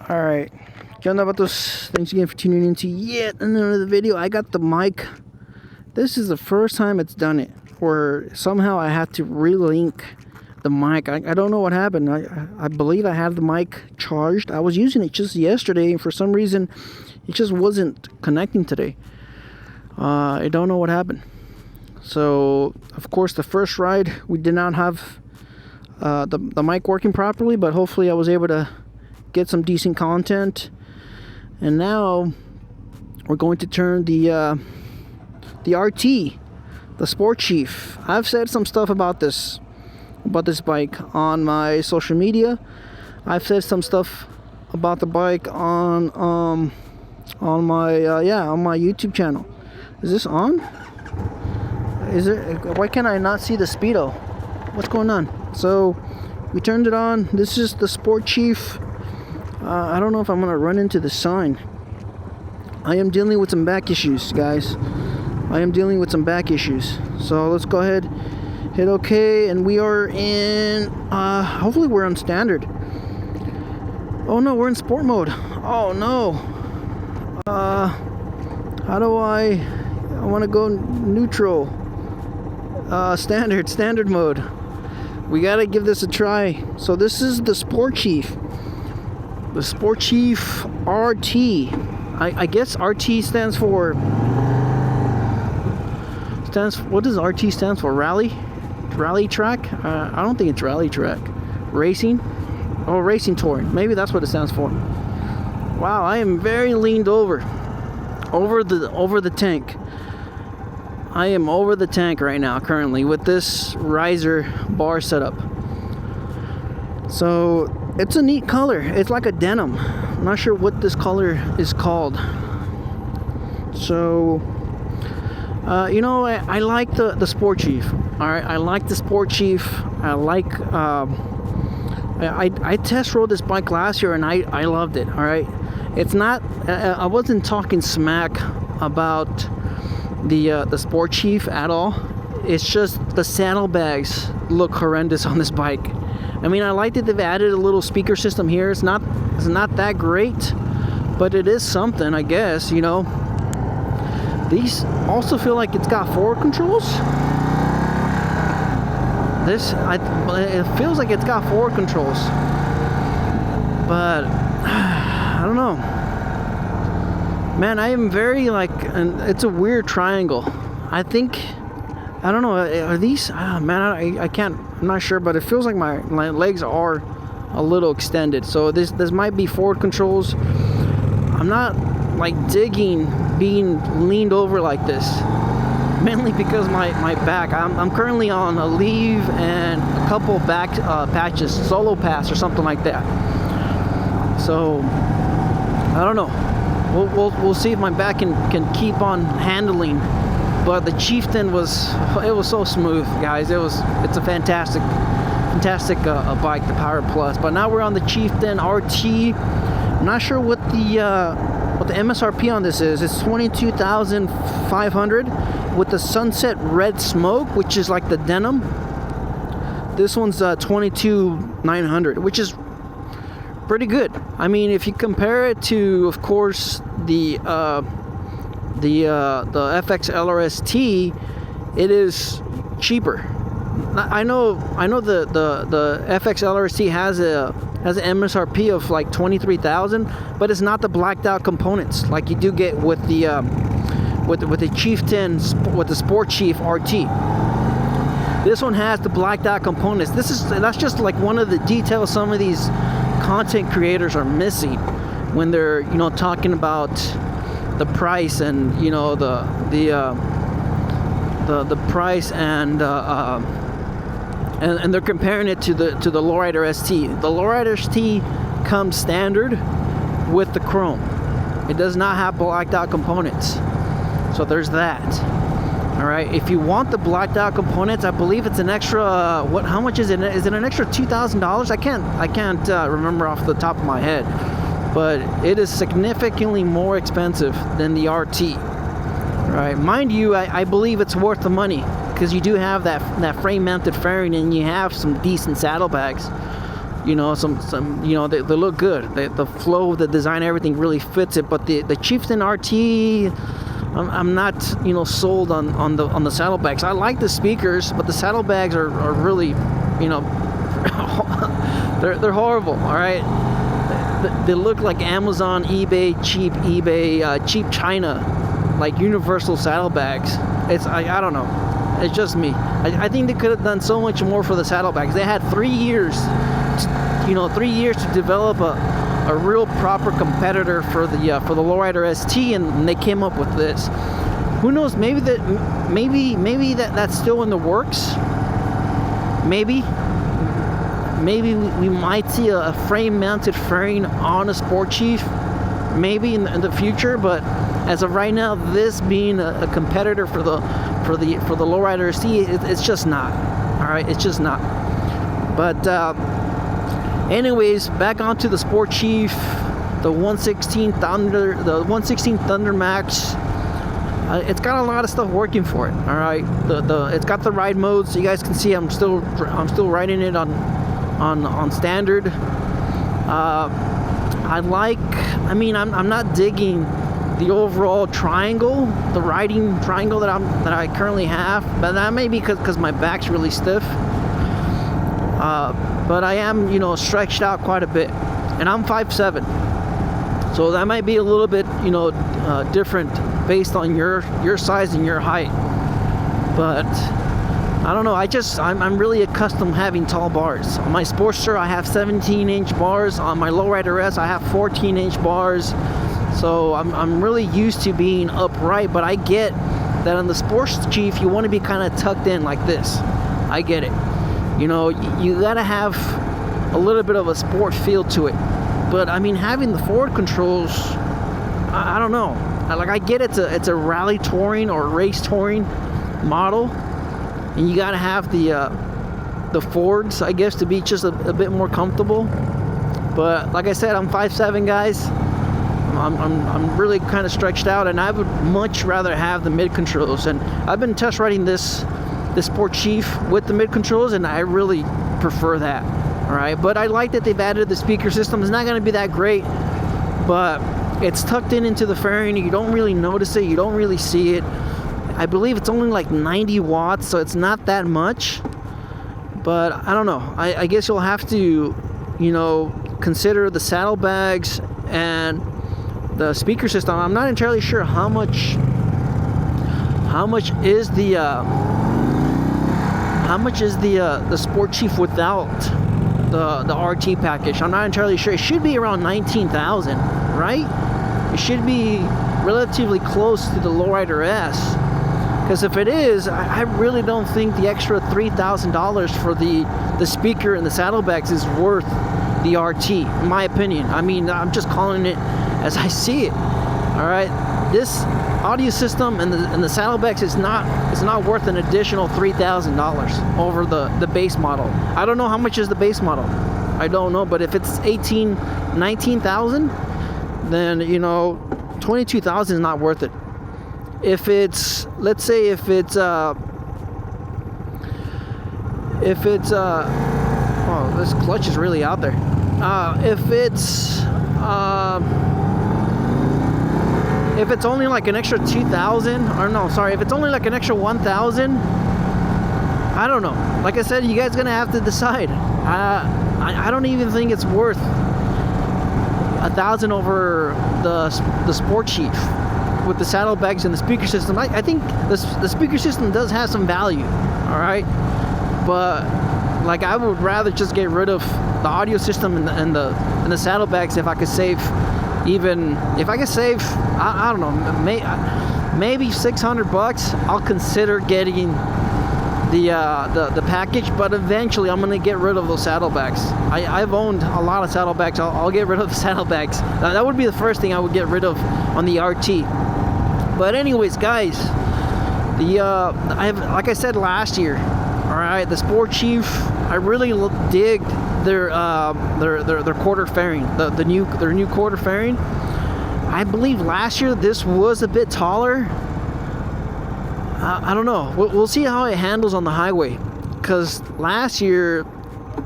Alright, ¿qué onda, vatos? Thanks again for tuning into yet another video. I got the mic. This is the first time it's done it, where somehow I had to relink the mic. I don't know what happened. I believe I had the mic charged. I was using it just yesterday, and for some reason, it just wasn't connecting today. I don't know what happened. So, of course, the first ride, we did not have the mic working properly, but hopefully I was able to get some decent content. And now we're going to turn the RT, the Sport Chief. I've said some stuff about this bike on my social media. I've said some stuff about the bike on my YouTube channel. Is this on? Is it? Why can't I not see the speedo? What's going on? So we turned it on. This is the Sport Chief. I don't know if I'm gonna run into the sign. I am dealing with some back issues, guys. I am dealing with some back issues. So let's go ahead, hit OK, and we are in. Hopefully we're on standard. Oh no, we're in sport mode. Oh no. How do I want to go neutral. Standard mode. We gotta give this a try. So this is the Sport Chief. The Sport Chief RT. I guess RT stands for. What does RT stand for? Rally track? I don't think it's rally track. Racing? Oh, racing touring. Maybe that's what it stands for. Wow, I am very leaned over the tank. I am over the tank right now currently with this riser bar setup. So it's a neat color. It's like a denim. I'm not sure what this color is called. So I like the Sport Chief. All right, I like the Sport Chief. I like I test rode this bike last year and I loved it. All right, it's not I wasn't talking smack about the Sport Chief at all. It's just the saddlebags look horrendous on this bike. I mean, I like that they've added a little speaker system here. It's not that great, but it is something, I guess. You know, these also feel like it's got forward controls. It feels like it's got forward controls, but I don't know. Man, I am very and it's a weird triangle. I don't know, are these, man, I can't, I'm not sure, but it feels like my legs are a little extended. So this might be forward controls. I'm not digging being leaned over like this, mainly because my back, I'm currently on a leave and a couple back patches, solo pass or something like that. So I don't know. We'll see if my back can keep on handling. But the Chieftain was so smooth, guys. It's a fantastic bike, the Power Plus. But now we're on the Chieftain RT. I'm not sure what the MSRP on this is. It's $22,500 with the sunset red smoke, which is like the denim. This one's $22,900, which is pretty good. I mean, if you compare it to, of course, the FX3, it is cheaper. I know the FX3 has an MSRP of like $23,000, but it's not the blacked out components like you do get with the Chieftain, with the Sport Chief RT. This one has the blacked out components. That's just like one of the details some of these content creators are missing when they're talking about the price and the price and they're comparing it to the Lowrider ST. The Lowrider ST comes standard with the chrome. It does not have blacked out components. So there's that. All right. If you want the blacked out components, I believe it's an extra. How much is it? Is it an extra $2,000? I can't remember off the top of my head. But it is significantly more expensive than the RT. Right, mind you, I believe it's worth the money because you do have that frame-mounted fairing and you have some decent saddlebags. you know, some you know, they look good. The flow of the design, everything really fits it. But the Chieftain RT, I'm not, you know, sold on the Saddlebags. I like the speakers, but the Saddlebags are really, you know, they're horrible. All right, they look like Amazon, eBay, cheap China, like universal Saddlebags. It's I don't know. It's just me. I think they could have done so much more for the Saddlebags. They had 3 years, to develop a real proper competitor for the Lowrider ST, and they came up with this. Who knows? Maybe that's still in the works. Maybe we might see a frame-mounted fairing on a Sport Chief, maybe in the future. But as of right now, this being a competitor for the Lowrider ST, it's just not. All right, it's just not. But anyways, back onto the Sport Chief, the 116 Thunder Max. It's got a lot of stuff working for it. All right, it's got the ride mode, so you guys can see I'm still riding it on standard. I'm not digging the overall triangle, the riding triangle that I currently have, but that may be because my back's really stiff. But I am, you know, stretched out quite a bit, and I'm 5'7", so that might be a little bit, you know, different based on your size and your height. But I don't know. I'm really accustomed having tall bars. On my Sportster, I have 17-inch bars. On my Lowrider S, I have 14-inch bars. So I'm really used to being upright. But I get that on the Sports Chief, you want to be kind of tucked in like this. I get it. You know, you gotta have a little bit of a sport feel to it. But I mean, having the forward controls, I don't know. I get it's a rally touring or race touring model, and you gotta have the forwards, I guess, to be just a bit more comfortable. But like I said, I'm 5'7", guys. I'm really kind of stretched out, and I would much rather have the mid controls. And I've been test riding this Sport Chief with the mid controls, and I really prefer that. All right, but I like that they've added the speaker system. It's not going to be that great, but it's tucked into the fairing. You don't really notice it. You don't really see it. I believe it's only like 90 watts, so it's not that much. But I don't know. I guess you'll have to, you know, consider the Saddlebags and the speaker system. I'm not entirely sure how much is the Sport Chief without the RT package. I'm not entirely sure. It should be around 19,000, right? It should be relatively close to the Lowrider S. Because if it is, I really don't think the extra $3,000 for the speaker and the Saddlebags is worth the RT, in my opinion. I mean, I'm just calling it as I see it. All right, this audio system and the Saddlebags is not worth an additional $3,000 over the base model. I don't know how much is the base model. I don't know, but if it's 19,000, then, you know, 22,000 is not worth it. If it's, let's say, if it's oh, this clutch is really out there. If it's only like an extra 2,000, or no, sorry, if it's only like an extra 1,000, I don't know. Like I said, you guys gonna have to decide. I don't even think it's worth 1,000 over the Sport Chief with the Saddlebags and the speaker system. I think the speaker system does have some value, all right, but like I would rather just get rid of the audio system and the Saddlebags if I could save. Even if I could save, I don't know, maybe $600. I'll consider getting the package, but eventually I'm gonna get rid of those Saddlebags. I've owned a lot of Saddlebags. I'll get rid of the Saddlebags. That would be the first thing I would get rid of on the RT. But anyways, guys, like I said last year, all right, the Sport Chief, I really digged their quarter fairing, their new quarter fairing. I believe last year this was a bit taller. I don't know. We'll see how it handles on the highway, because last year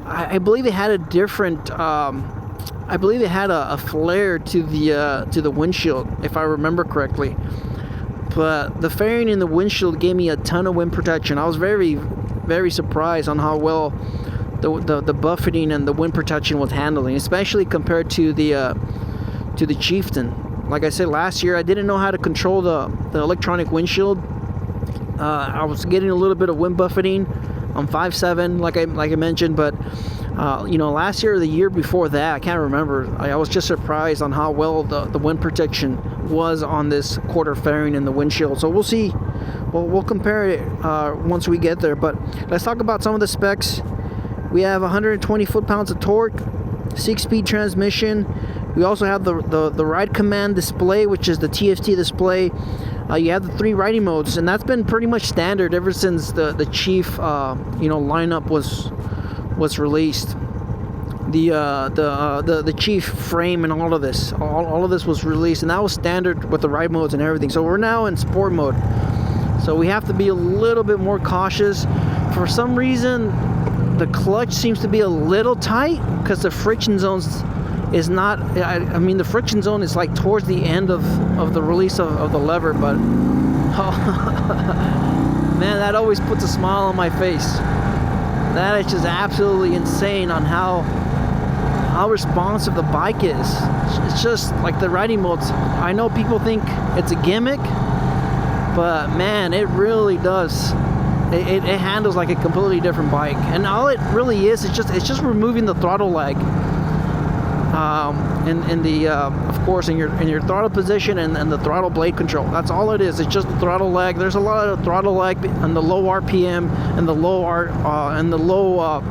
I believe it had a different. I believe it had a flare to the windshield, if I remember correctly. But the fairing in the windshield gave me a ton of wind protection. I was very, very surprised on how well the buffeting and the wind protection was handling, especially compared to the Chieftain. Like I said last year, I didn't know how to control the electronic windshield. I was getting a little bit of wind buffeting on 5.7, like I mentioned, but you know, last year or the year before that, I can't remember. I was just surprised on how well the wind protection was on this quarter fairing in the windshield. So we'll see. We'll compare it once we get there. But let's talk about some of the specs. We have 120 foot-pounds of torque, 6-speed transmission. We also have the ride command display, which is the TFT display. You have the 3 riding modes, and that's been pretty much standard ever since the Chief you know, lineup was released. The Chief frame and all of this was released, and that was standard with the ride modes and everything. So we're now in sport mode, so we have to be a little bit more cautious. For some reason, the clutch seems to be a little tight because the friction zones is not, I mean, the friction zone is like towards the end of the release of the lever, but oh, man, that always puts a smile on my face. That is just absolutely insane on how responsive the bike is. It's just like the riding modes. I know people think it's a gimmick, but man, it really does. It handles like a completely different bike, and all it really is, it's just removing the throttle lag. In the of course in your throttle position and the throttle blade control. That's all it is. It's just the throttle lag. There's a lot of throttle lag on the low RPM and the low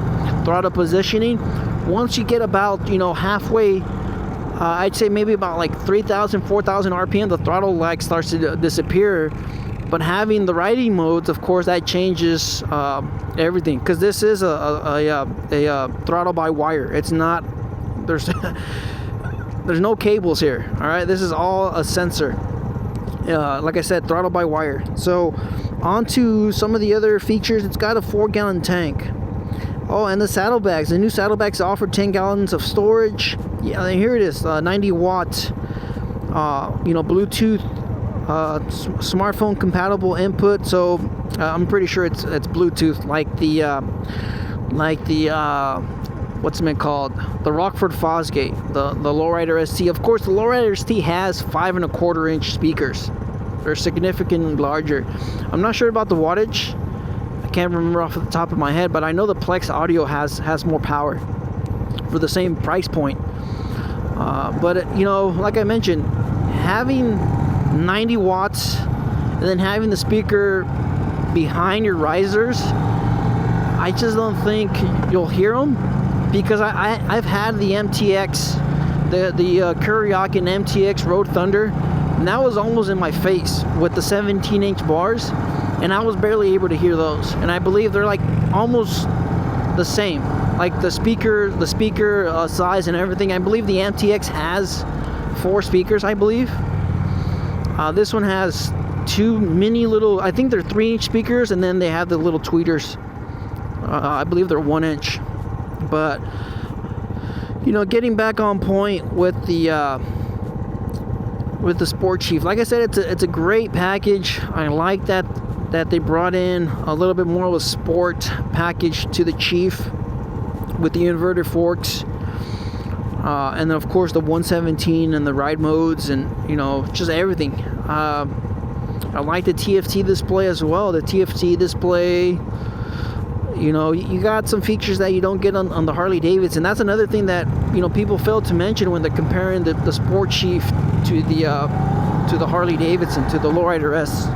throttle positioning. Once you get about, you know, halfway, I'd say maybe about like 3,000, 4,000 RPM, the throttle lag starts to disappear. But having the riding modes, of course, that changes everything, because this is a throttle by wire. It's not, there's no cables here. All right, this is all a sensor. Like I said, throttle by wire. So on to some of the other features. It's got a 4-gallon tank. Oh, and the saddlebags. The new saddlebags offer 10 gallons of storage. Yeah, here it is, 90 watt, you know, Bluetooth, smartphone compatible input. So I'm pretty sure it's Bluetooth, like the what's it called? The Rockford Fosgate, the Lowrider ST. Of course, the Lowrider ST has 5.25 inch speakers. They're significantly larger. I'm not sure about the wattage. I can't remember off the top of my head, but I know the Plex audio has more power for the same price point. But you know, like I mentioned, having 90 watts and then having the speaker behind your risers, I just don't think you'll hear them, because I've had the MTX, the Kuryakyn MTX Road Thunder, and that was almost in my face with the 17-inch bars, and I was barely able to hear those. And I believe they're like almost the same, like the speaker size and everything. I believe the MTX has 4 speakers, I believe. This one has 2 mini little, I think they're 3-inch speakers, and then they have the little tweeters. I believe they're 1-inch. But you know, getting back on point with the Sport Chief, like I said, it's a great package. I like that they brought in a little bit more of a sport package to the Chief with the inverter forks, and then of course the 117 and the ride modes, and you know, just everything. I like the TFT display as well. The TFT display, you know, you got some features that you don't get on the Harley-Davidson. That's another thing that, you know, people fail to mention when they're comparing the Sport Chief to the Harley-Davidson, to the Lowrider S.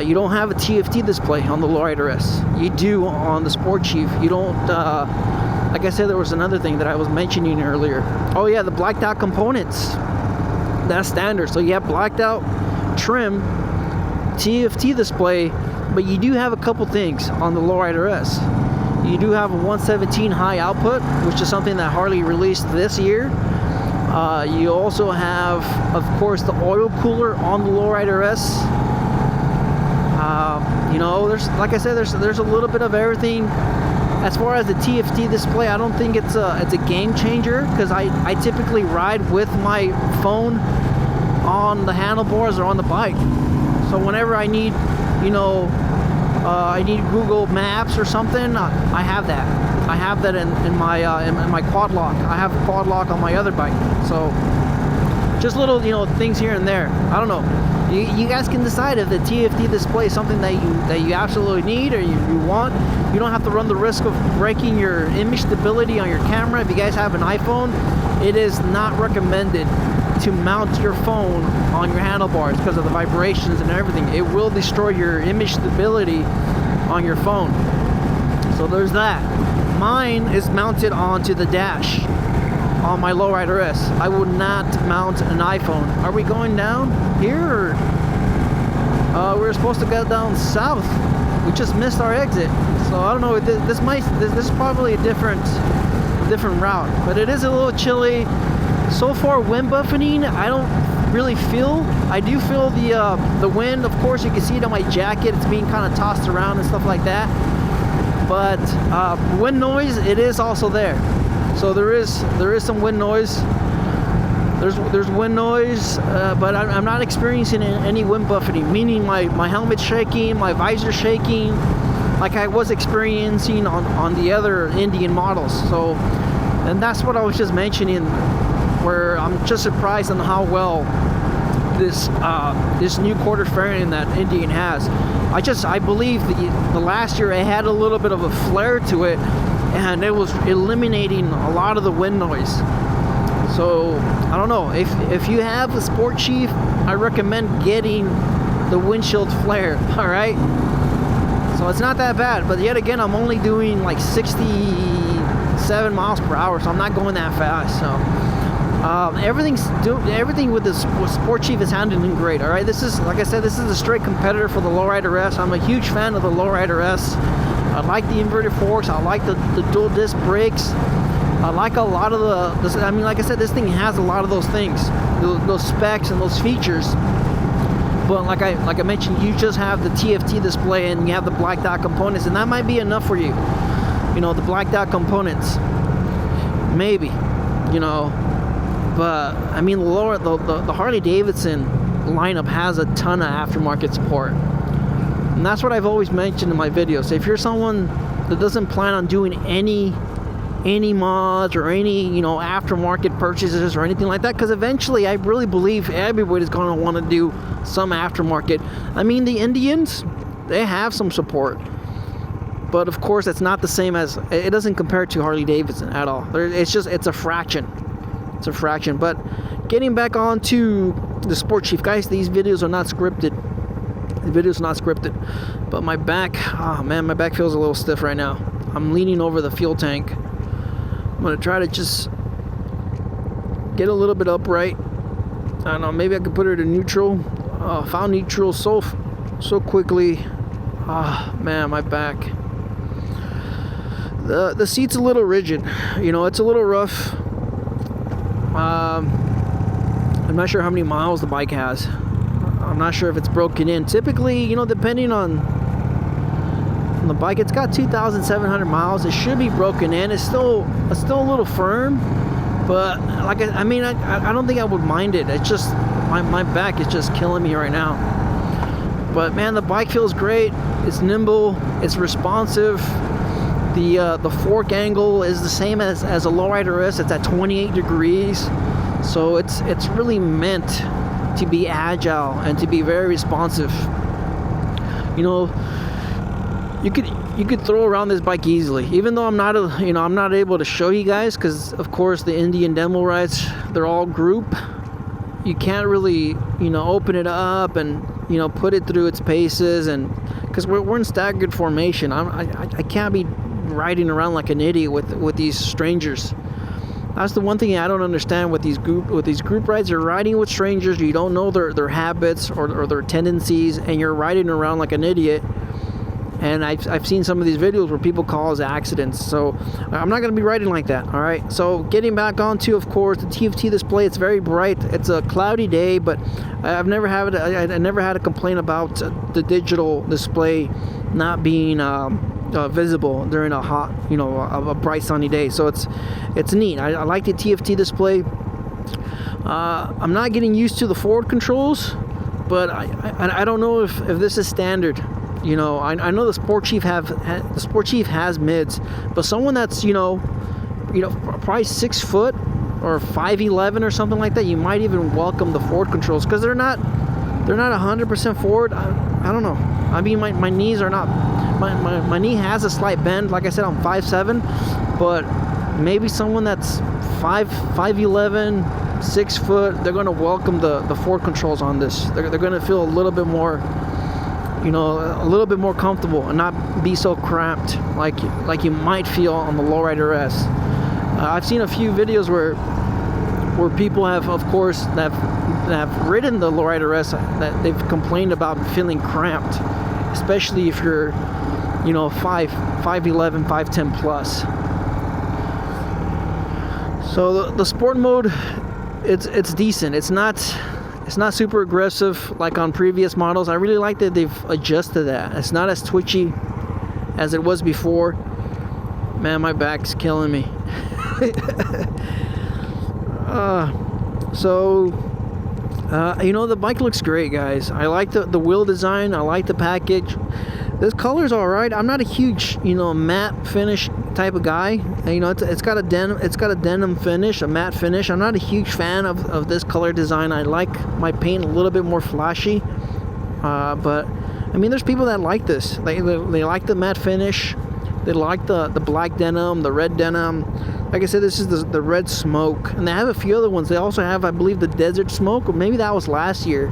You don't have a TFT display on the Lowrider S. You do on the Sport Chief. You don't, like I said, there was another thing that I was mentioning earlier. Oh yeah, the blacked out components. That's standard. So you have blacked out trim, TFT display, but you do have a couple things on the Lowrider S. You do have a 117 high output, which is something that Harley released this year. You also have, of course, the oil cooler on the Lowrider S. You know, there's, like I said, there's a little bit of everything. as far as the TFT display, I don't think it's a game changer, because I typically ride with my phone on the handlebars or on the bike. So whenever I need, you know, I need Google Maps or something, I have that. I have that in my quad lock. I have a quad lock on my other bike. So just little, you know, things here and there. I don't know. You guys can decide if the TFT display is something that you absolutely need or you want. You don't have to run the risk of breaking your image stability on your camera. If you guys have an iPhone, it is not recommended to mount your phone on your handlebars because of the vibrations and everything. It will destroy your image stability on your phone. So there's that. Mine is mounted onto the dash on my Lowrider S. I would not mount an iPhone. Are we going down here? Or, we were supposed to go down south. We just missed our exit. So I don't know. This is probably a different route. But it is a little chilly. So far, wind buffeting, I don't really feel. I do feel the wind. Of course, you can see it on my jacket. It's being kind of tossed around and stuff like that. But wind noise, it is also there. So there is some wind noise. There's wind noise, but I'm not experiencing any wind buffeting, meaning my helmet's shaking, my visor shaking, like I was experiencing on the other Indian models. So, and that's what I was just mentioning, where I'm just surprised on how well this new quarter fairing that Indian has. I believe the last year it had a little bit of a flare to it, and it was eliminating a lot of the wind noise. So I don't know, if you have a Sport Chief, I recommend getting the windshield flare. All right, so it's not that bad, but yet again, I'm only doing like 67 miles per hour, so I'm not going that fast. So everything with the Sport Chief is handling great. All right, this is, like I said, this is a straight competitor for the Lowrider S. I'm a huge fan of the Lowrider S. I like the inverted forks. I like the dual disc brakes. I like a lot of I mean, like I said, this thing has a lot of those things, those specs and those features. But like I mentioned, you just have the TFT display and you have the blacked out components, and that might be enough for you. You know, the blacked out components, maybe. You know, but I mean, the Harley-Davidson lineup has a ton of aftermarket support. And that's what I've always mentioned in my videos. If you're someone that doesn't plan on doing any mods or any, you know, aftermarket purchases or anything like that, because eventually I really believe everybody's going to want to do some aftermarket. I mean, the Indians, they have some support, but of course it's not the same as, it doesn't compare to Harley-Davidson at all. It's a fraction. It's a fraction. But getting back on to the Sport Chief, guys, these videos are not scripted. The video's not scripted, but my back, oh man, my back feels a little stiff right now. I'm leaning over the fuel tank. I'm gonna try to just get a little bit upright. I don't know, maybe I could put it in neutral. Found neutral so quickly. Man, my back. The seat's a little rigid. You know, it's a little rough. I'm not sure how many miles the bike has. I'm not sure if it's broken in. Typically, you know, depending on the bike, it's got 2,700 miles. It should be broken in. It's still a little firm, but like I mean, I don't think I would mind it. It's just my back is just killing me right now. But man, the bike feels great. It's nimble. It's responsive. The fork angle is the same as a Lowrider S. It's at 28 degrees, so it's really meant to be agile and to be very responsive. You know, you could throw around this bike easily, even though I'm not able to show you guys, because of course the Indian demo rides, they're all group. You can't really, you know, open it up and, you know, put it through its paces, and because we're in staggered formation. I can't be riding around like an idiot with these strangers. That's the one thing I don't understand with these group rides. You're riding with strangers, you don't know their habits or their tendencies, and you're riding around like an idiot. And I've seen some of these videos where people cause accidents. So I'm not going to be riding like that. All right. So getting back onto, of course, the TFT display. It's very bright. It's a cloudy day, but I never had a complaint about the digital display not being visible during a hot, you know, a bright sunny day. So it's neat. I like the TFT display. I'm not getting used to the forward controls, but I don't know if this is standard. You know, I know the Sport Chief has mids, but someone that's you know probably 6 foot or 5'11" or something like that, you might even welcome the forward controls, because they're not 100% forward. I don't know. I mean, my knees are not. My knee has a slight bend. Like I said, I'm 5'7", but maybe someone that's 5'11", 6 foot, they're gonna welcome the forward controls on this. They're gonna feel a little bit more, you know, a little bit more comfortable and not be so cramped like you might feel on the Lowrider S. I've seen a few videos where people have, of course, that have ridden the Lowrider S, that they've complained about feeling cramped, especially if you're, you know, 5'11", 5'10" plus. So the sport mode, it's decent. It's not super aggressive like on previous models. I really like that they've adjusted that. It's not as twitchy as it was before. Man, my back's killing me. You know, the bike looks great, guys. I like the wheel design. I like the package. This color's all right. I'm not a huge, you know, matte finish type of guy. You know, it's got a denim finish, a matte finish. I'm not a huge fan of this color design. I like my paint a little bit more flashy. But I mean, there's people that like this. They like the matte finish. They like the black denim, the red denim. Like I said, this is the red smoke, and they have a few other ones. They also have, I believe, the desert smoke, or maybe that was last year.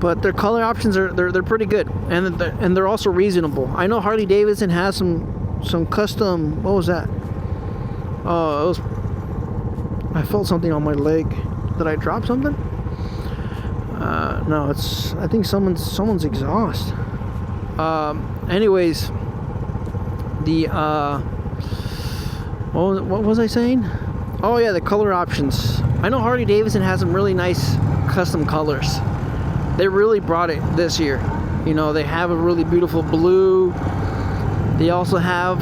But their color options they're pretty good, and they're also reasonable. I know Harley-Davidson has some custom. What was that? Oh, I felt something on my leg. Did I drop something? No, I think someone's exhaust. Anyways, what was I saying? Oh yeah, the color options. I know Harley-Davidson has some really nice custom colors. They really brought it this year. You know, they have a really beautiful blue. They also have,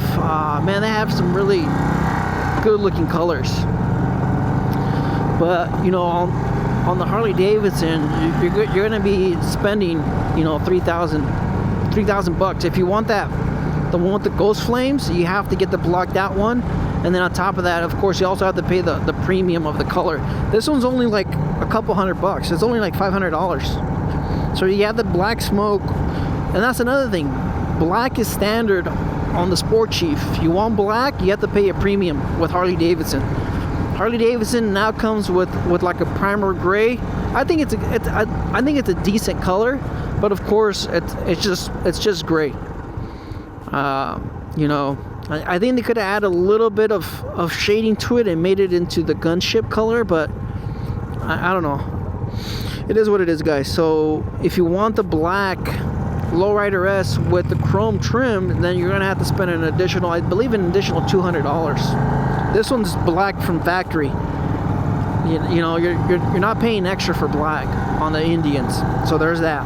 man, they have some really good looking colors. But, you know, on the Harley-Davidson, you're gonna be spending, you know, $3,000. If you want the one with the ghost flames, you have to get the blocked out one. And then on top of that, of course, you also have to pay the premium of the color. This one's only like a couple $100. It's only like $500. So you have the black smoke, and that's another thing. Black is standard on the Sport Chief. If you want black, you have to pay a premium with Harley-Davidson. Harley-Davidson now comes with like a primer gray. I think it's a decent color, but of course it's just gray. You know, I think they could add a little bit of shading to it and made it into the gunship color, but I don't know. It is what it is, guys. So if you want the black Lowrider S with the chrome trim, then you're gonna have to spend an additional, I believe, an additional $200. This one's black from factory. You know, you're not paying extra for black on the Indians. So there's that.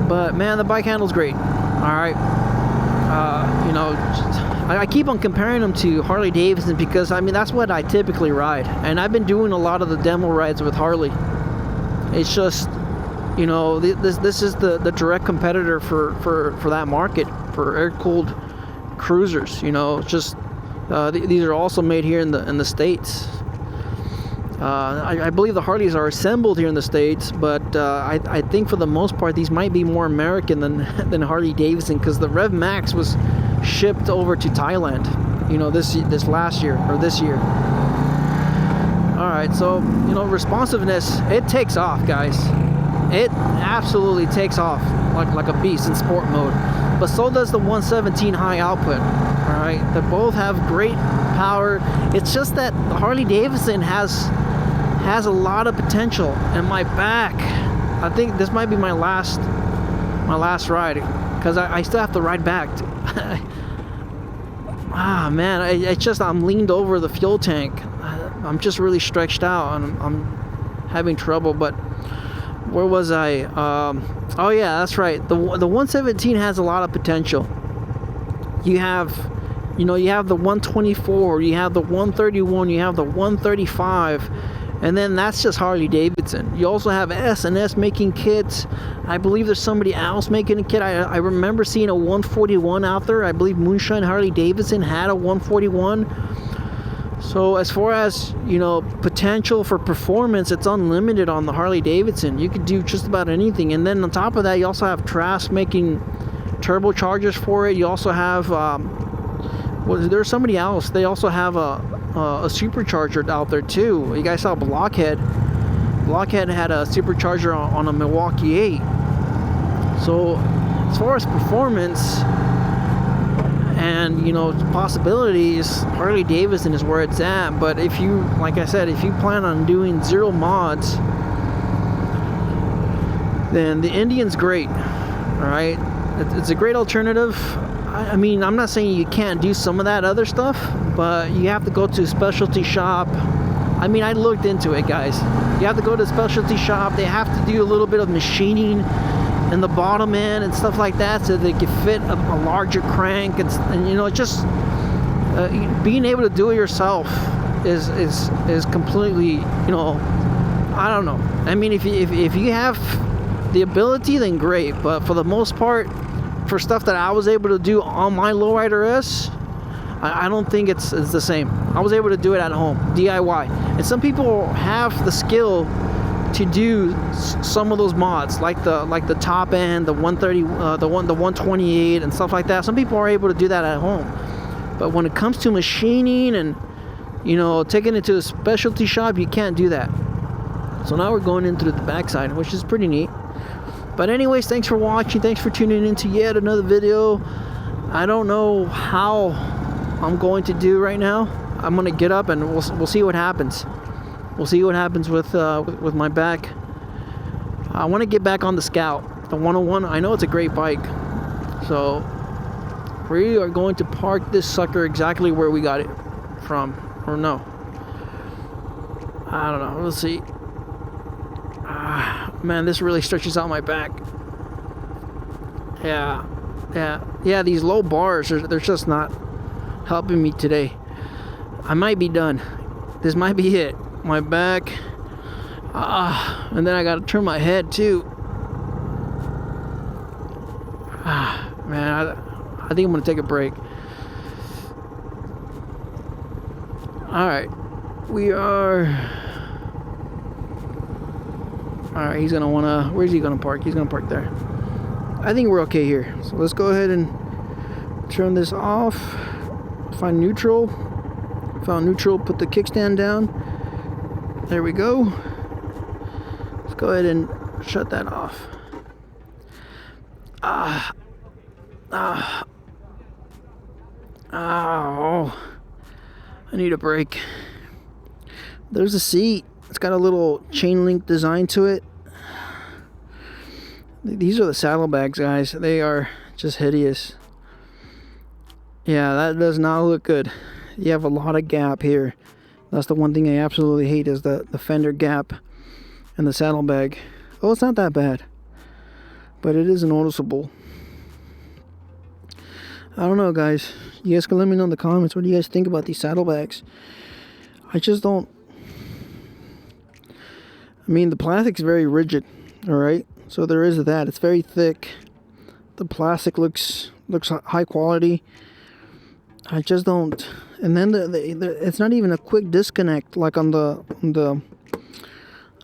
But man, the bike handles great. All right. You know, I keep on comparing them to Harley-Davidson because, I mean, that's what I typically ride. And I've been doing a lot of the demo rides with Harley. It's just, you know, this is the direct competitor for that market, for air-cooled cruisers. You know, just these are also made here in the States. I believe the Harleys are assembled here in the States, but I think for the most part these might be more American than Harley-Davidson, because the Rev Max was shipped over to Thailand, you know, this last year or this year. All right, so you know, responsiveness, it takes off, guys. It absolutely takes off like a beast in sport mode, but so does the 117 high output. All right, they both have great power. It's just that the Harley-Davidson has a lot of potential, and my back, I think this might be my last ride, because I still have to ride back. Man, it's just I'm leaned over the fuel tank. I'm just really stretched out, and I'm having trouble. But where was I? Oh yeah, that's right. The 117 has a lot of potential. You have, you know, you have the 124, you have the 131, you have the 135, and then that's just Harley-Davidson. You also have S&S making kits. I believe there's somebody else making a kit. I remember seeing a 141 out there. I believe Moonshine Harley-Davidson had a 141. So as far as, you know, potential for performance, it's unlimited on the Harley-Davidson. You could do just about anything. And then on top of that, you also have Trask making turbochargers for it. You also have, there's somebody else. They also have a supercharger out there too. You guys saw Blockhead. Blockhead had a supercharger on a Milwaukee 8. So as far as performance and, you know, possibilities, Harley-Davidson is where it's at. But if you, like I said, if you plan on doing zero mods, then the Indian's great. All right, it's a great alternative. I mean, I'm not saying you can't do some of that other stuff, but you have to go to a specialty shop. I mean, I looked into it, guys. You have to go to a specialty shop. They have to do a little bit of machining in the bottom end and stuff like that, so they can fit a larger crank. And you know, just being able to do it yourself is completely, you know, I don't know. I mean, if you have the ability, then great. But for the most part, for stuff that I was able to do on my Lowrider S, I don't think it's the same. I was able to do it at home, DIY. And some people have the skill to do some of those mods, like the top end, the 130, the 128, and stuff like that. Some people are able to do that at home. But when it comes to machining and, you know, taking it to a specialty shop, you can't do that. So now we're going into the backside, which is pretty neat. But anyways, thanks for watching. Thanks for tuning in to yet another video. I don't know how I'm going to do right now. I'm gonna get up and we'll see what happens. We'll see what happens with my back. I want to get back on the Scout, the 101. I know it's a great bike. So we are going to park this sucker exactly where we got it from. Or no, I don't know. Let's see. Man, this really stretches out my back. Yeah, these low bars, they're just not helping me today. I might be done. This might be it. My back. And then I gotta turn my head too. Man, I think I'm gonna take a break. Alright. We are... Alright, he's gonna wanna... Where's he gonna park? He's gonna park there. I think we're okay here. So let's go ahead and turn this off. Find neutral. Found neutral, put the kickstand down. There we go. Let's go ahead and shut that off. Oh, I need a break. There's a seat. It's got a little chain link design to it. These are the Saddlebags, guys. They are just hideous. Yeah, that does not look good. You have a lot of gap here. That's the one thing I absolutely hate, is the fender gap and the saddlebag. Oh, it's not that bad, but it is noticeable. I don't know, guys. You guys can let me know in the comments, what do you guys think about these saddlebags? I just don't... I mean, the plastic's very rigid, alright? So there is that. It's very thick. The plastic looks high quality. I just don't... And then it's not even a quick disconnect like on the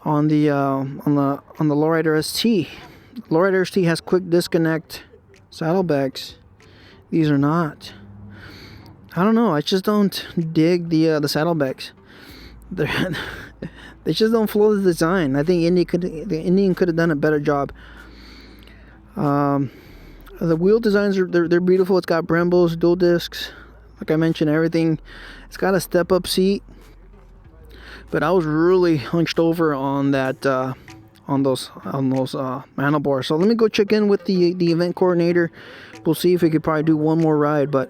Lowrider ST. Lowrider ST has quick disconnect saddlebags. These are not. I don't know. I just don't dig the saddlebags. They just don't flow the design. I think the Indian could have done a better job. The wheel designs they're beautiful. It's got Brembos, dual discs. Like I mentioned, everything. It's got a step-up seat, but I was really hunched over on that on those handlebars. So let me go check in with the event coordinator. We'll see if we could probably do one more ride, but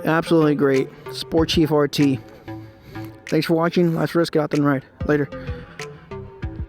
absolutely great. Sport Chief RT. Thanks for watching. Let's risk it out and ride. Later.